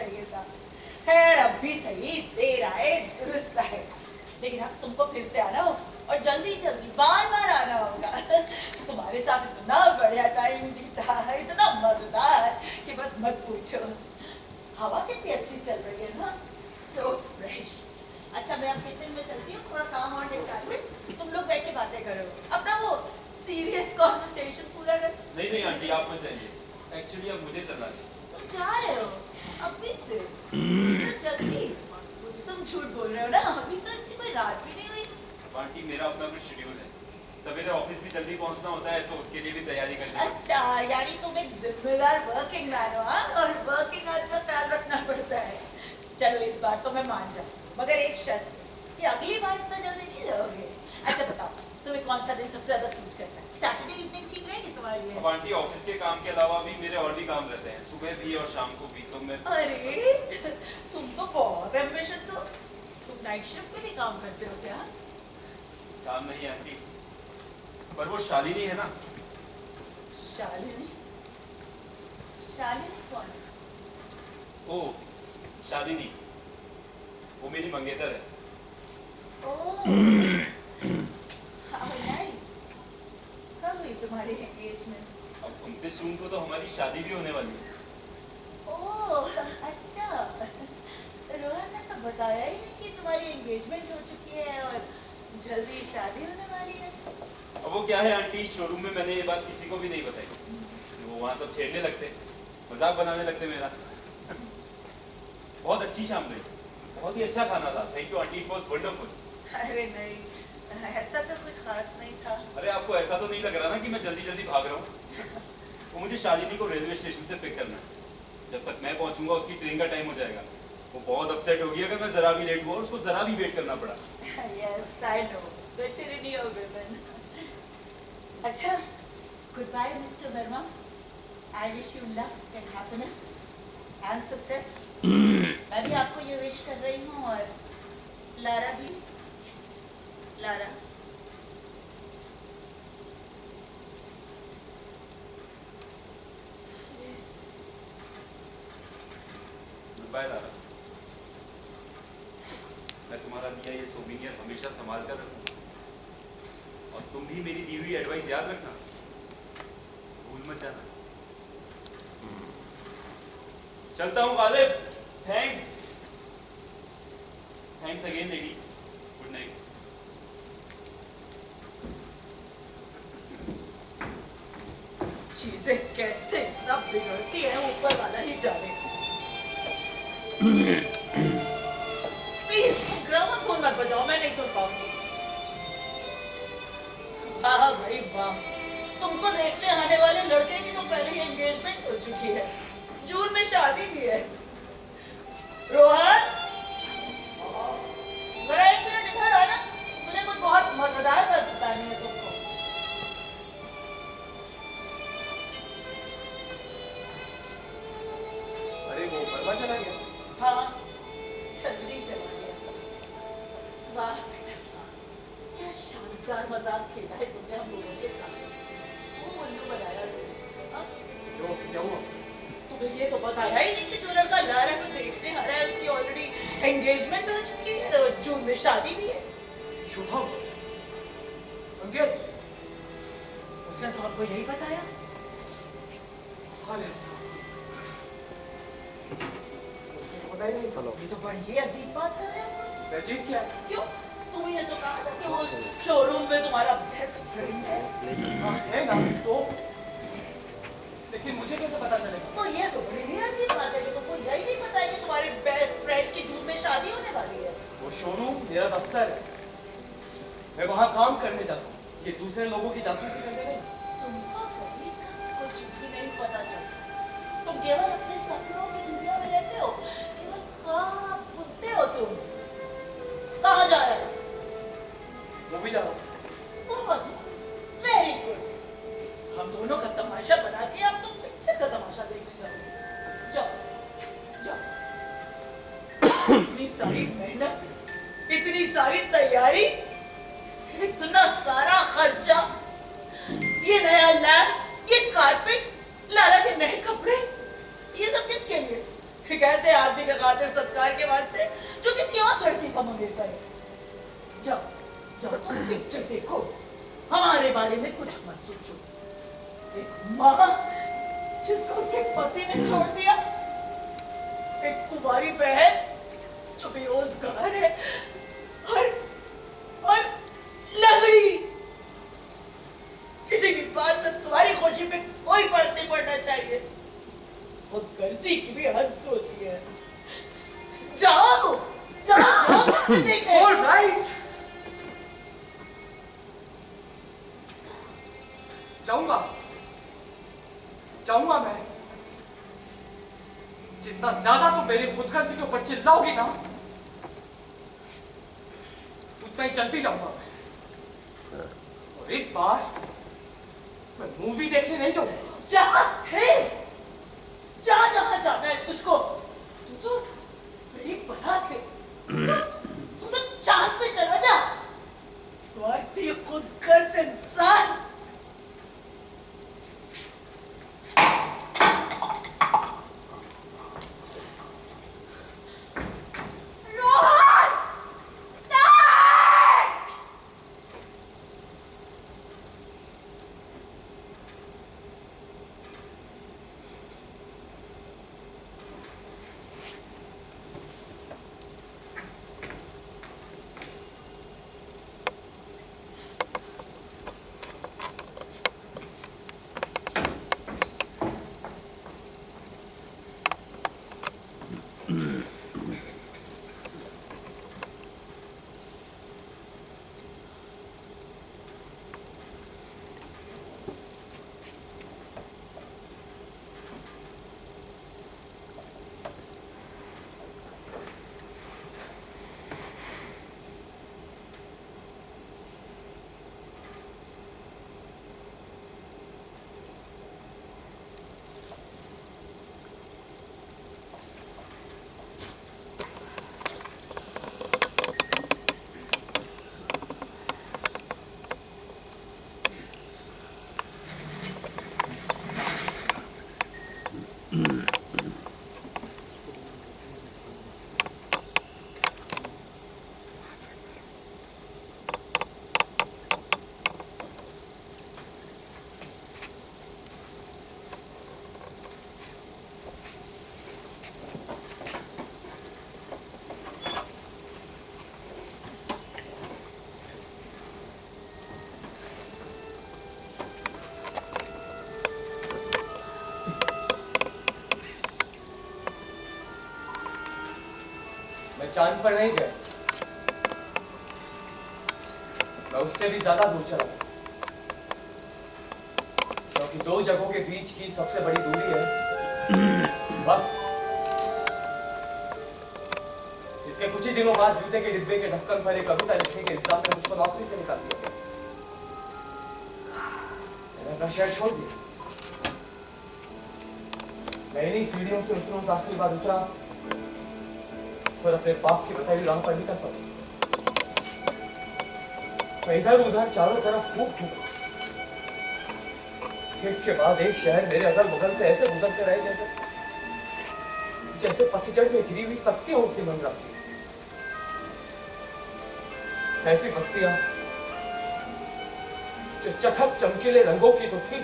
चाहिए था। खैर अब भी सही, देर आए दुरुस्त आए। लेकिन अब तुमको फिर से आना हो और जल्दी जल्दी बार बार आना होगा। तुम्हारे साथ इतना बढ़िया टाइम बीता, इतना मजेदार कि बस मत पूछो। हवा कितनी अच्छी चल रही है ना, सो फ्रेश। अच्छा मैं अब किचन में चलती हूँ, थोड़ा काम और निपटा लूँ, तुम लोग बैठ के बातें करो, अपना वो सीरियस कॉन्वर्सेशन पूरा कर। नहीं नहीं आंटी, आप मत जाइए, एक्चुअली अब मुझे चलना है। तुम जा रहे हो अभी से? इतना जल्दी? तुम झूठ बोल रहे हो ना, अभी तक इतनी कोई रात भी नहीं हुई। आंटी मेरा अपना कुछ शेड्यूल है, सवेरे ऑफिस भी जल्दी पहुंचना होता है, तो उसके लिए भी तैयारी करनी है। अच्छा यानी तुम एक जिम्मेदार वर्किंग मैन हो, हाँ? और वर्किंग आज का ख्याल रखना पड़ता है। चलो इस बार तो मैं मान जाऊँ, मगर एक शर्त कि अगली बार इतना जल्दी नहीं रहोगे। अच्छा बताओ तुम्हें कौन सा दिन सबसे ज्यादा सूट करता है? सैटरडे इवनिंग ठीक रहेगी तुम्हारे लिए? अब आंटी ऑफिस के काम के अलावा भी मेरे और भी काम रहते हैं, सुबह भी और शाम को भी, तो मैं। अरे तुम तो बहुत एम्बिशियस हो, तुम नाइट शिफ्ट में भी काम करते हो क्या? काम नहीं आंटी, पर वो शालिनी है ना। शालिनी? शालिनी कौन? ओ शालिनी, वो मेरी मंगेतर है। Oh how nice. कब हुई तुम्हारी एंगेजमेंट? अब 29 जून को तो हमारी शादी भी होने वाली है। ओह अच्छा, रोहन ने तो बताया ही नहीं कि तुम्हारी एंगेजमेंट हो चुकी है और जल्दी शादी होने वाली है। अब वो क्या है आंटी, शोरूम में मैंने ये बात किसी को भी नहीं बताई, वो वहाँ सब छेड़ने लगते, मजाक बनाने लगते मेरा। बहुत अच्छी शाम रही, बहुत ही अच्छा खाना था, thank you aunty, it was wonderful. अरे नहीं, ऐसा तो कुछ खास नहीं था। अरे आपको ऐसा तो नहीं लग रहा ना कि मैं जल्दी जल्दी भाग रहा हूँ? वो मुझे शालिनी को रेलवे स्टेशन से पिक करना है, जब तक मैं पहुंचूंगा उसकी ट्रेन का टाइम हो जाएगा। वो बहुत अपसेट होगी अगर मैं जरा भी लेट हुआ और उसको जरा भी वेट करना पड़ा। Yes, I know. The tyranny of women. अच्छा, goodbye, Mr. Verma. I wish you luck and happiness and success. मैं भी आपको ये विश कर रही हूँ और लारा भी। लारा। Yes. बाय लारा, मैं तुम्हारा दिया ये सोविनियर हमेशा संभाल कर रखूंगा, और तुम भी मेरी दी हुई एडवाइस याद रखना, भूल मत जाना। चलता हूँ Ghalib, thanks again ladies, good night. चीजें कैसे इतना बिगड़ती है ऊपर वाला ही जाने। प्लीज ग्रामोफोन मत बजाओ, मैं नहीं सुन पाऊंगी। वाह भाई वाह, तुमको देखने आने वाले लड़के की तो पहले ही एंगेजमेंट हो चुकी है, जून में शादी भी है। रोहन जरा एक मिनट इधर आना, मुझे कुछ बहुत मजेदार बात बतानी है तुमको। अरे वो वर्मा चला गया? हाँ जल्दी चला गया। वाह बेटा, क्या शानदार मजाक खेला है तुमने हम लोगों के साथ। वो उल्लू बनाया तुमने। क्यों, क्या हुआ? तुम्हें ये तो बताया ही नहीं कि जो लड़का लारा को देखने आ रहा है उसकी ऑलरेडी एंगेजमेंट हो चुकी है और जून में शादी भी है। शुभम, अंकित, उसने तो आपको यही बताया? मुझे तो पता ही नहीं। ये तो बड़ी ही अजीब बात कर रहे हो। इसमें अजीब क्या है? क्यों? तुम ये तो कहा था कि वो शोरूम में तुम्हारा बेस्ट फ्रेंड है। हाँ है ना, तो लेकिन मुझे कैसे पता चलेगा? तो ये तो बड़ी ही अजीब बात है कि तुमको यही नहीं पता है कि तुम्हारे बेस्ट फ्रेंड की जून में शादी होने वाली है। वो शोरूम मेरा दफ्तर है, मैं वहाँ काम करने जाता हूँ, ये दूसरे लोगों की जासूसी करने नहीं। तुमको कभी कुछ भी नहीं पता चलता, तुम केवल अपने सपनों की दुनिया में रहते हो, केवल ख्वाब बुनते हो तुम। कहाँ जा रहे हो? मूवी जा रहा हूँ। बहुत वेरी गुड, हम दोनों का तमाशा बना के अब तुम पिक्चर का तमाशा देखने जाओगे। जाओ जाओ। इतनी सारी मेहनत, इतनी सारी तैयारी, इतना सारा खर्चा, ये नया लैब, ये कारपेट, लारा के नए कपड़े, ये सब किसके लिए? एक ऐसे ऐसे आदमी का खातिर सत्कार के वास्ते जो किसी और लड़की का मंगेर करे। जाओ जाओ तुम पिक्चर देखो, हमारे बारे में कुछ मत सोचो। एक माँ जिसको उसके पति ने छोड़ दिया, एक कुंवारी बहन जो बेरोजगार है, और लंगड़ी। किसी की बात से तुम्हारी खुशी पे कोई फर्क नहीं पड़ना चाहिए। वो गर्जी की भी हद होती है। जाओ जाओ जाओ देखे। All right. जाऊंगा जाऊंगा मैं। जितना ज्यादा तुम मेरी खुदगर्जी के ऊपर चिल्लाओगी ना, उतना ही जल्दी जाऊंगा मैं। और इस बार मैं मूवी देखने नहीं जाऊंगा। जा है, जा जहां जाना है तुझको। तू तो मेरी बरात से तू तो चांद पे चला जा। स्वार्थी खुदगर्ज इंसान। मैं चांद पर नहीं गया, मैं उससे भी ज्यादा दूर चला गया। क्योंकि दो जगहों के बीच की सबसे बड़ी दूरी है वक्त। इसके कुछ ही दिनों बाद जूते के डिब्बे के ढक्कन पर एक कविता लिखने के इल्जाम में मुझको नौकरी से निकाल दिया। मैंने अपना शहर छोड़ दिया। मैं इन्हीं सीढ़ियों से उस रोज आखिरी बार उतरा और अपने बाप की बताई राह पर निकल पड़ा। मैं इधर उधर चारों तरफ फूक फूका। एक के बाद एक शहर मेरे अगल बगल से ऐसे गुजरते रहे जैसे पतझड़ में गिरी हुई पत्तियां उड़ती मंडराती। ऐसी पत्तियां जो चटक चमकीले रंगों की तो थी,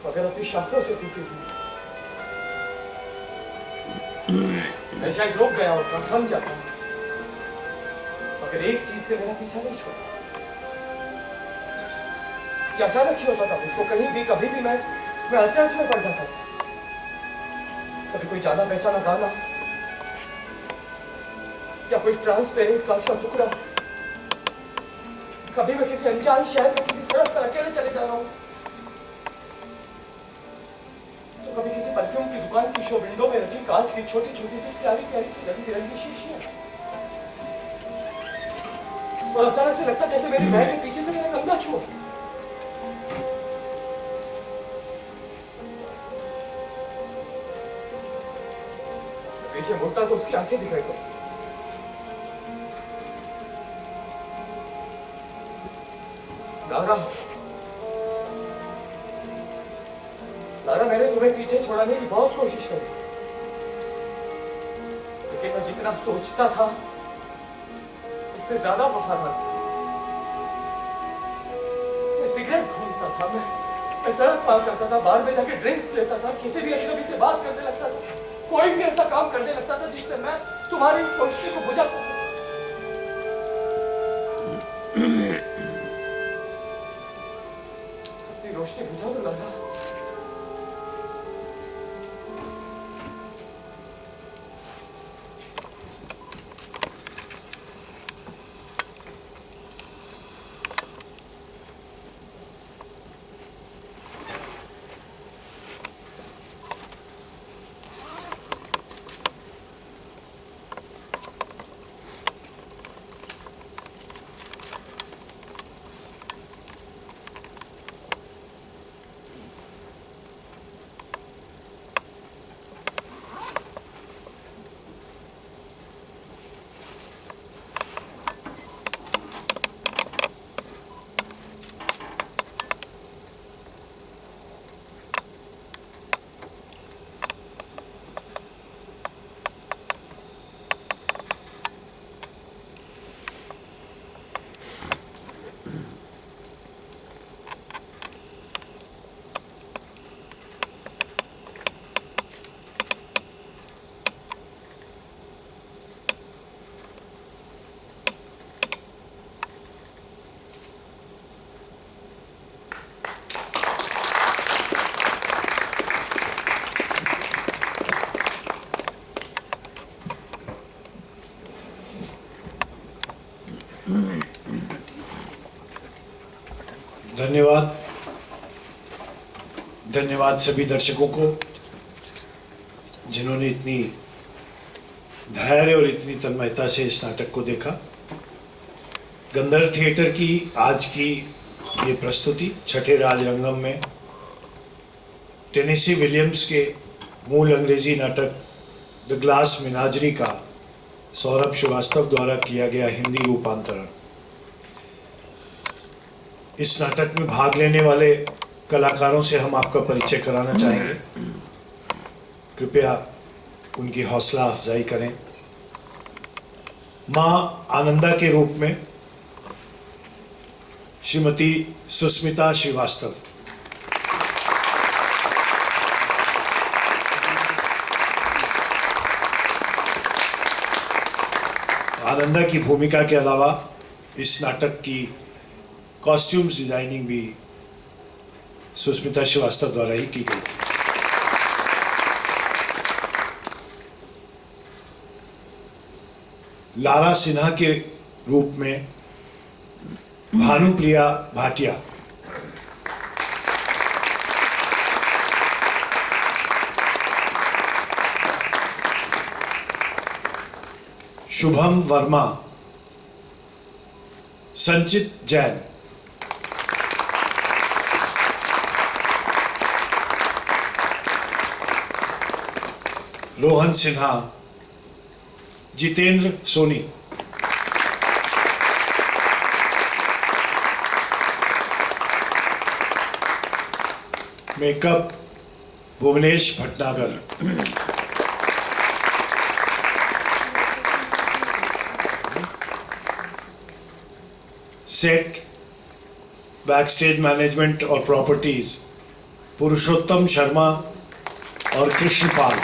मगर अपनी शाखों से टूटी हुई। मैं शायद रुक गया होता, थम जाता, मगर एक चीज ने मेरा पीछा नहीं छोड़ा। कि अचानक ही होता था मुझको कहीं भी कभी भी मैं अचरज में पड़ जाता था। कभी कोई जाना पहचाना गाना या कोई ट्रांसपेरेंट कांच का टुकड़ा, कभी मैं किसी अनजान शहर में किसी सड़क पर अकेले चले जा रहा हूं, तो कभी किसी परफ्यूम की दुकान की शो विंडो में रखी कांच की छोटी छोटी सी प्यारी प्यारी सी रंग बिरंगी शीशियां, और अचानक से लगता जैसे मेरी बहन ने पीछे से मेरा कंधा छुआ। पीछे मुड़ता तो उसकी आंखें दिखाई पड़ी। लारा, मैंने तुम्हें पीछे पीछे छुड़ाने की बहुत कोशिश करी, लेकिन मैं जितना सोचता था उससे ज्यादा वफादार था। मैं सिगरेट घूमता था, मैं सड़क पार करता था, बार में जाके ड्रिंक्स लेता था, किसी भी अजनबी से बात करने लगता था, कोई भी ऐसा काम करने लगता था जिससे मैं तुम्हारी इस रोशनी को बुझा सकूं। अपनी रोशनी बुझा दो लाला। धन्यवाद, धन्यवाद सभी दर्शकों को जिन्होंने इतनी धैर्य और इतनी तन्मयता से इस नाटक को देखा। गंधर्व थिएटर की आज की ये प्रस्तुति छठे राजरंगम में टेनेसी विलियम्स के मूल अंग्रेजी नाटक द ग्लास मेनाजरी का सौरभ श्रीवास्तव द्वारा किया गया हिंदी रूपांतरण। इस नाटक में भाग लेने वाले कलाकारों से हम आपका परिचय कराना चाहेंगे। कृपया उनकी हौसला अफजाई करें। मां आनंदा के रूप में श्रीमती सुस्मिता श्रीवास्तव, आनंदा की भूमिका के अलावा इस नाटक की कॉस्ट्यूम्स डिजाइनिंग भी सुस्मिता श्रीवास्तव द्वारा ही की गई थी। लारा सिन्हा के रूप में Bhanupriya Bhatia, Shubham Verma, Sanchit Jain, Rohan Sinha, Jitendra Soni, makeup Bhuvnesh Bhatnagar, set backstage management और प्रॉपर्टीज पुरुषोत्तम शर्मा और कृष्णपाल,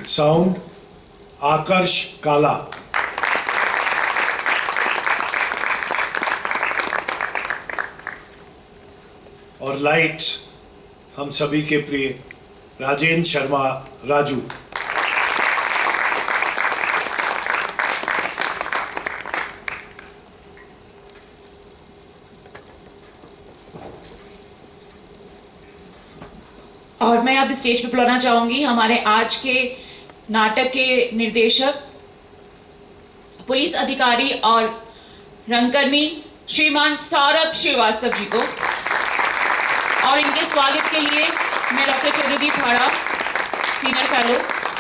साउंड आकर्ष काला, और लाइट्स हम सभी के प्रिय राजेंद्र शर्मा राजू। और मैं अब स्टेज पे बुलाना चाहूंगी हमारे आज के नाटक के निर्देशक, पुलिस अधिकारी और रंगकर्मी श्रीमान सौरभ श्रीवास्तव जी को। और इनके स्वागत के लिए मैं डॉक्टर चंद्रदीप भाड़ा, सीनियर फेलो,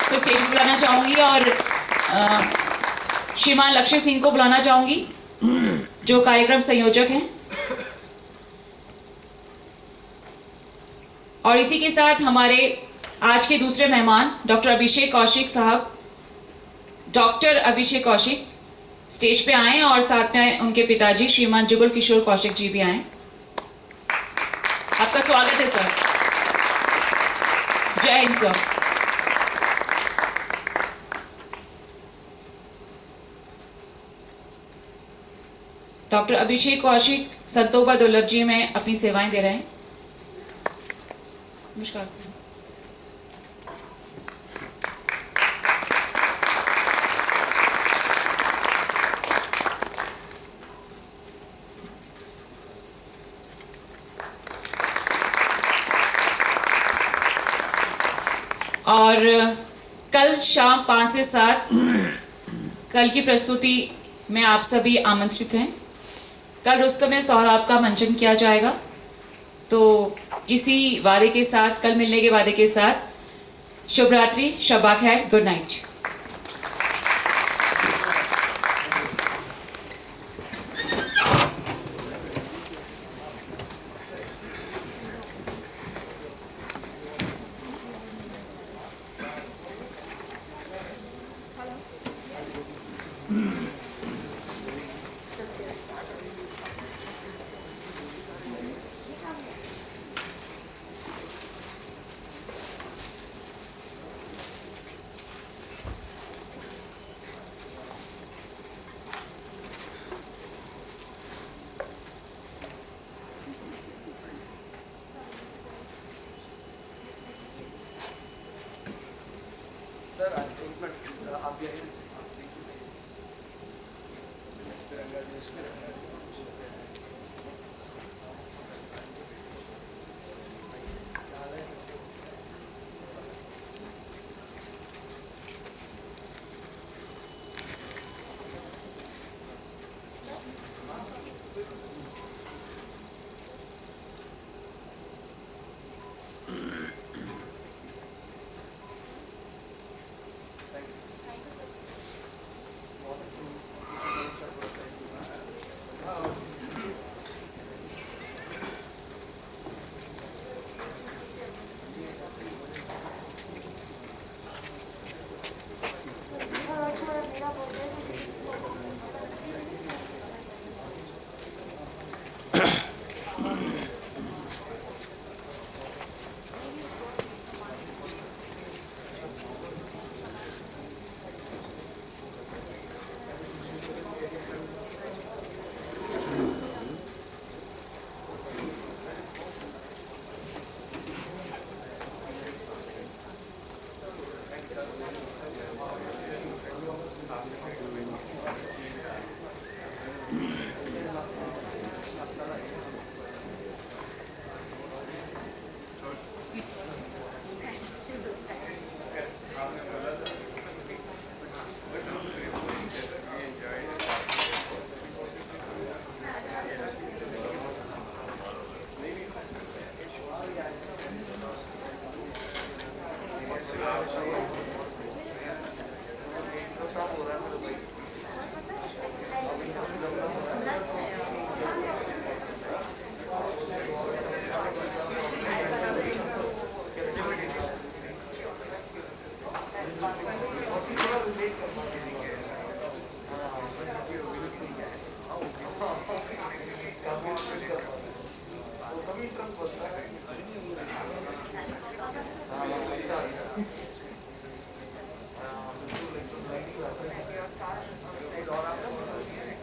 को स्टेज पे बुलाना चाहूंगी। और श्रीमान लक्ष्य सिंह को बुलाना चाहूंगी, जो कार्यक्रम संयोजक हैं। और इसी के साथ हमारे आज के दूसरे मेहमान डॉक्टर अभिषेक कौशिक साहब, डॉक्टर अभिषेक कौशिक स्टेज पे आए और साथ में उनके पिताजी श्रीमान जुगल किशोर कौशिक जी भी आए। आपका स्वागत है सर। जय हिंद सर। डॉक्टर अभिषेक कौशिक संतोबा दुर्लभ जी में अपनी सेवाएं दे रहे हैं। नमस्कार सर। और कल शाम 5 से 7 कल की प्रस्तुति में आप सभी आमंत्रित हैं। कल रुस्तम सोहराब का मंचन किया जाएगा। तो इसी वादे के साथ, कल मिलने के वादे के साथ, शुभ रात्रि, शब्बा खैर, गुड नाइट।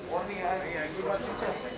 और नहीं आया,